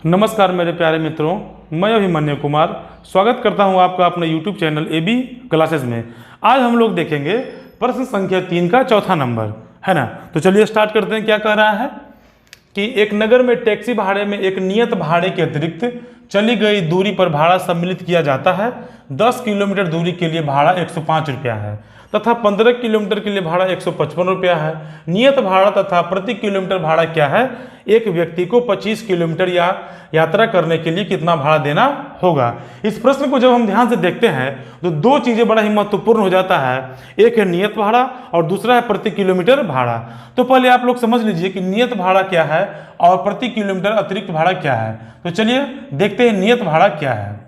नमस्कार मेरे प्यारे मित्रों, मैं अभिमन्यु कुमार स्वागत करता हूं आपका अपने YouTube चैनल AB क्लासेस में। आज हम लोग देखेंगे प्रश्न संख्या 3 का चौथा नंबर, है ना। तो चलिए स्टार्ट करते हैं। क्या कह रहा है कि एक नगर में टैक्सी भाड़े में एक नियत भाड़े के अतिरिक्त चली गई दूरी पर भाड़ा सम्मिलित किया जाता है। 10 किलोमीटर दूरी के लिए भाड़ा 105 रुपया है तथा 15 किलोमीटर के लिए भाड़ा 155 रुपया है। नियत भाड़ा तथा प्रति किलोमीटर भाड़ा क्या है? एक व्यक्ति को 25 किलोमीटर या यात्रा करने के लिए कितना भाड़ा देना होगा? इस प्रश्न को जब हम ध्यान से देखते हैं तो दो चीज़ें बड़ा ही महत्वपूर्ण हो जाता है। एक है नियत भाड़ा और दूसरा है प्रति किलोमीटर भाड़ा। तो पहले आप लोग समझ लीजिए कि नियत भाड़ा क्या है और प्रति किलोमीटर अतिरिक्त भाड़ा क्या है। तो चलिए देखते हैं नियत भाड़ा क्या है।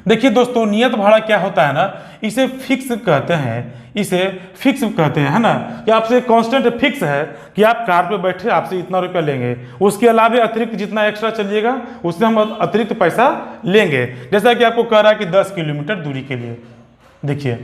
देखिए दोस्तों, नियत भाड़ा क्या होता है ना, इसे फिक्स कहते हैं। इसे फिक्स कहते हैं, है ना, कि आपसे कांस्टेंट फिक्स है कि आप कार पे बैठे आपसे इतना रुपया लेंगे, उसके अलावा अतिरिक्त जितना एक्स्ट्रा चलिएगा उससे हम अतिरिक्त पैसा लेंगे। जैसा कि आपको कह रहा है कि 10 किलोमीटर दूरी के लिए, देखिए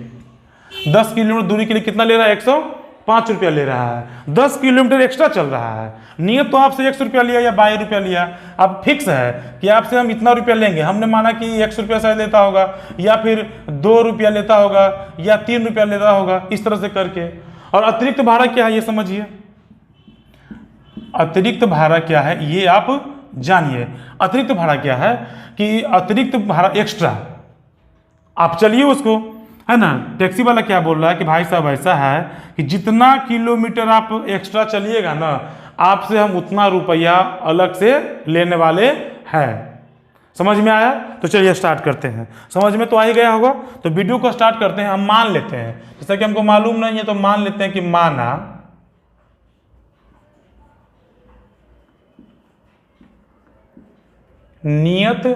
10 किलोमीटर दूरी के लिए कितना ले रहा है? 105 रुपया ले रहा है। 10 किलोमीटर एक्स्ट्रा चल रहा है। नियत तो आपसे 100 रुपया लिया या 22 रुपया लिया, अब फिक्स है कि आपसे हम इतना रुपया लेंगे। हमने माना कि 100 रुपया शायद लेता होगा या फिर 2 रुपया लेता होगा या 3 रुपया लेता होगा, इस तरह से करके। और अतिरिक्त भाड़ा क्या है ये समझिए। अतिरिक्त भाड़ा क्या है ये आप जानिए। अतिरिक्त भाड़ा क्या है कि अतिरिक्त भाड़ा एक्स्ट्रा आप चलिए उसको, है ना। टैक्सी वाला क्या बोल रहा है कि भाई साहब ऐसा है कि जितना किलोमीटर आप एक्स्ट्रा चलिएगा ना, आपसे हम उतना रुपया अलग से लेने वाले हैं। समझ में आया? तो चलिए स्टार्ट करते हैं। समझ में तो आ ही गया होगा। तो वीडियो को स्टार्ट करते हैं। हम मान लेते हैं, जैसा कि हमको मालूम नहीं है तो मान लेते हैं कि माना नियत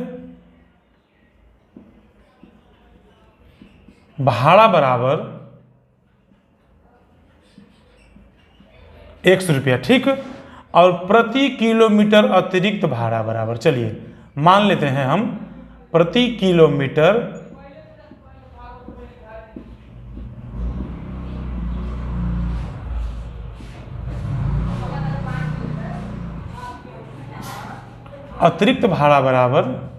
भाड़ा बराबर 100 रुपया, ठीक। और प्रति किलोमीटर अतिरिक्त भाड़ा बराबर, चलिए मान लेते हैं हम प्रति किलोमीटर अतिरिक्त भाड़ा बराबर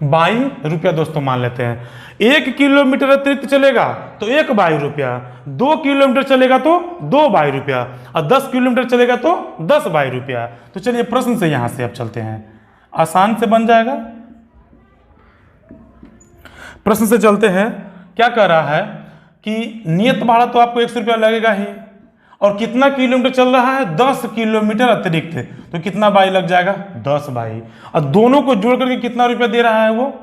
22 रुपया। दोस्तों मान लेते हैं 1 किलोमीटर अतिरिक्त चलेगा तो 1 22 रुपया, 2 किलोमीटर चलेगा तो 2 22 रुपया और 10 किलोमीटर चलेगा तो 10 22 रुपया। तो चलिए प्रश्न से यहां से अब चलते हैं, आसान से बन जाएगा। प्रश्न से चलते हैं। क्या कह रहा है कि नियत भाड़ा तो आपको 100 रुपया लगेगा ही, और कितना किलोमीटर चल रहा है? 10 किलोमीटर अतिरिक्त, तो कितना बाई लग जाएगा? 10 बाई। और दोनों को जोड़ करके कितना रुपया दे रहा है वो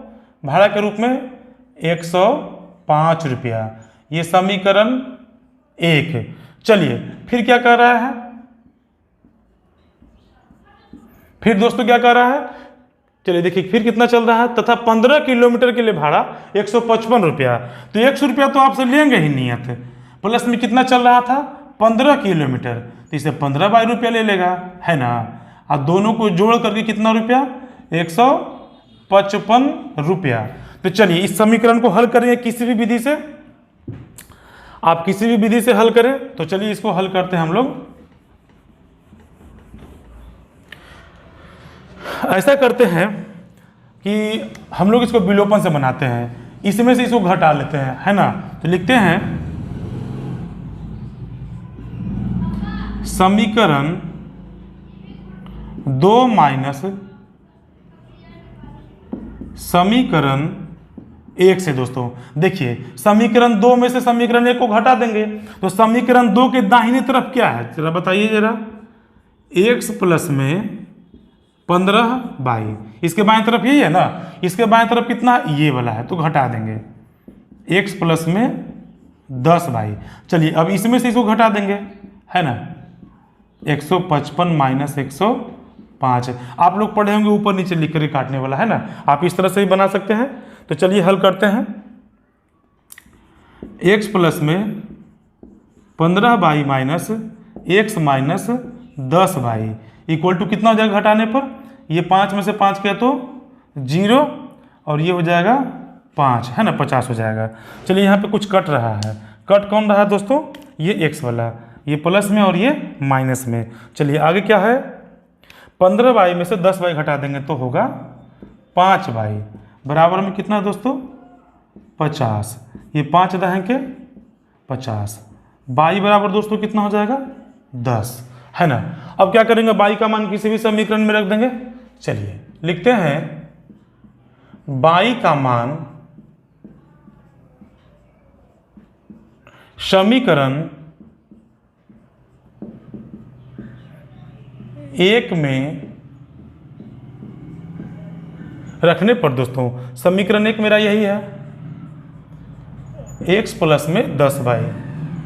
भाड़ा के रूप में? 105 रुपया। ये समीकरण 1। चलिए फिर क्या कह रहा है? फिर दोस्तों क्या कह रहा है? चलिए देखिए फिर कितना चल रहा है। तथा 15 किलोमीटर के लिए भाड़ा 155 रुपया। तो 100 रुपया तो आपसे लेंगे ही नियत, प्लस में कितना चल रहा था? 15 किलोमीटर, तो इसे 15 22 रुपया ले लेगा, है ना। और दोनों को जोड़ करके कितना रुपया? 155 रुपया। तो चलिए इस समीकरण को हल करें किसी भी विधि से, आप किसी भी विधि से हल करें। तो चलिए इसको हल करते हैं हम लोग। ऐसा करते हैं कि हम लोग इसको विलोपन से बनाते हैं, इसमें से इसको घटा लेते हैं, है ना। तो लिखते हैं समीकरण 2 माइनस समीकरण 1 से। दोस्तों देखिए समीकरण 2 में से समीकरण 1 को घटा देंगे तो समीकरण 2 के दाहिनी तरफ क्या है जरा बताइए जरा? x प्लस में 15 बाई, इसके बाएं तरफ यही है ना, इसके बाएं तरफ कितना? ये वाला है, तो घटा देंगे x प्लस में 10 बाई। चलिए अब इसमें से इसको घटा देंगे, है ना। 155 माइनस 105, आप लोग पढ़े होंगे ऊपर नीचे लिख कर काटने वाला, है ना। आप इस तरह से ही बना सकते हैं। तो चलिए हल करते हैं। x प्लस में 15 by minus x minus 10 by equal to कितना हो जाएगा घटाने पर? ये 5 में से 5 किया तो 0 और ये हो जाएगा 5, है ना, 50 हो जाएगा। चलिए यहाँ पे कुछ कट रहा है। कट कौन रहा है दोस्तों? ये x वाला, ये प्लस में और ये माइनस में। चलिए आगे क्या है? 15y में से 10y घटा देंगे तो होगा 5y बराबर में कितना दोस्तों 50। ये 5 दहें के 50, y बराबर दोस्तों कितना हो जाएगा 10, है ना। अब क्या करेंगे, y का मान किसी भी समीकरण में रख देंगे। चलिए लिखते हैं y का मान समीकरण 1 में रखने पर दोस्तों, समीकरण 1 मेरा यही है, x प्लस में 10y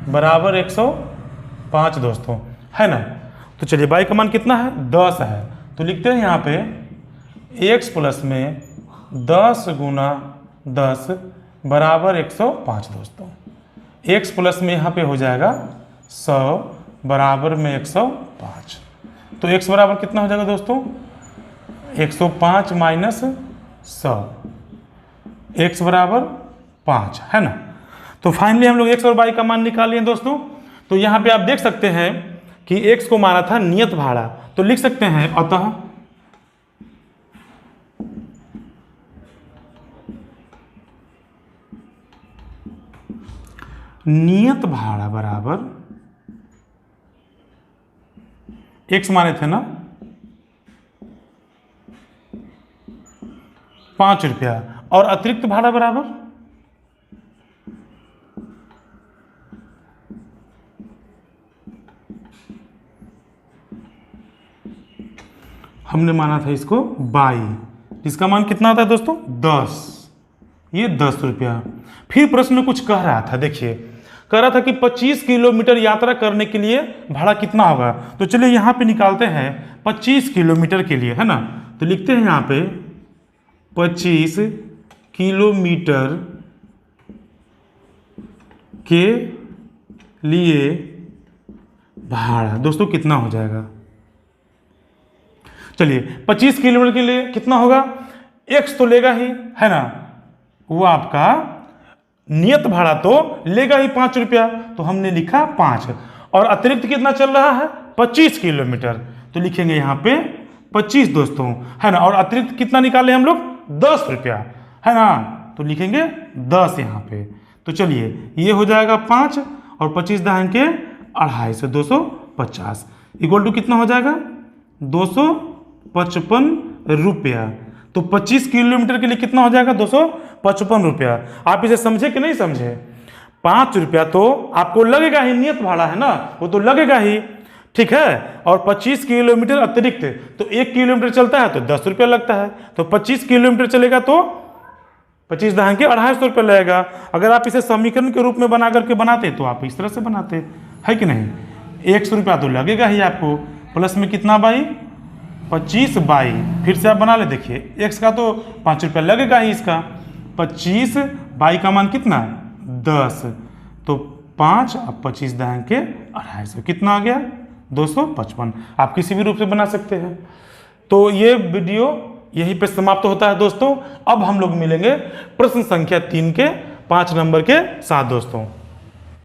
बराबर 105 दोस्तों, है ना। तो चलिए y का मान कितना है 10 है, तो लिखते हैं यहाँ पे x प्लस में 10 गुना 10 बराबर 105 दोस्तों। x प्लस में यहाँ पे हो जाएगा 100 बराबर में 105। तो x बराबर कितना हो जाएगा दोस्तों 105 माइनस 100, x बराबर 5, है ना। तो फाइनली हम लोग x और y का मान निकाल लिए दोस्तों। तो यहाँ पे आप देख सकते हैं कि x को माना था नियत भाड़ा, तो लिख सकते हैं अतः नियत भाड़ा बराबर x माने थे ना 5 रुपया, और अतिरिक्त भाड़ा बराबर हमने माना था इसको 22, जिसका मान कितना आता है दोस्तों 10, ये 10 रुपया। फिर प्रश्न में कुछ कह रहा था, देखिए कह रहा था कि 25 किलोमीटर यात्रा करने के लिए भाड़ा कितना होगा। तो चलिए यहाँ पे निकालते हैं 25 किलोमीटर के लिए, है ना। तो लिखते हैं यहाँ पे 25 किलोमीटर के लिए भाड़ा दोस्तों कितना हो जाएगा। चलिए 25 किलोमीटर के लिए कितना होगा, x तो लेगा ही, है ना, वो आपका नियत भाड़ा तो लेगा ही 5 रुपया, तो हमने लिखा 5, और अतिरिक्त कितना चल रहा है 25 किलोमीटर, तो लिखेंगे यहाँ पे 25 दोस्तों, है ना। और अतिरिक्त कितना निकाले हम लोग 10 रुपया, है ना, तो लिखेंगे 10 यहाँ पे। तो चलिए ये हो जाएगा 5 और 25 दहाई के 250, 250 इक्वल टू कितना हो जाएगा 255 रुपया। तो 25 किलोमीटर के लिए कितना हो जाएगा 255 रुपया। आप इसे समझे कि नहीं समझे। 5 रुपया तो आपको लगेगा ही, नियत भाड़ा है ना, वो तो लगेगा ही, ठीक है। और 25 किलोमीटर अतिरिक्त, तो 1 किलोमीटर चलता है तो 10 रुपया लगता है, तो 25 किलोमीटर चलेगा तो 25 दहाई के 250 रुपया लगेगा। अगर आप इसे समीकरण के रूप में बना करके बनाते तो आप इस तरह से बनाते, है कि नहीं। 100 रुपया तो लगेगा ही आपको, प्लस में कितना बाई 25 बाई, फिर से आप बना ले, देखिए x का तो 5 रुपया लगेगा ही इसका, 25 बाई का मान कितना 10, तो 5 अब 25 दहाई के 250 कितना आ गया 255। आप किसी भी रूप से बना सकते हैं। तो ये वीडियो यहीं पे समाप्त होता है दोस्तों। अब हम लोग मिलेंगे प्रश्न संख्या 3 के 5 नंबर के साथ दोस्तों।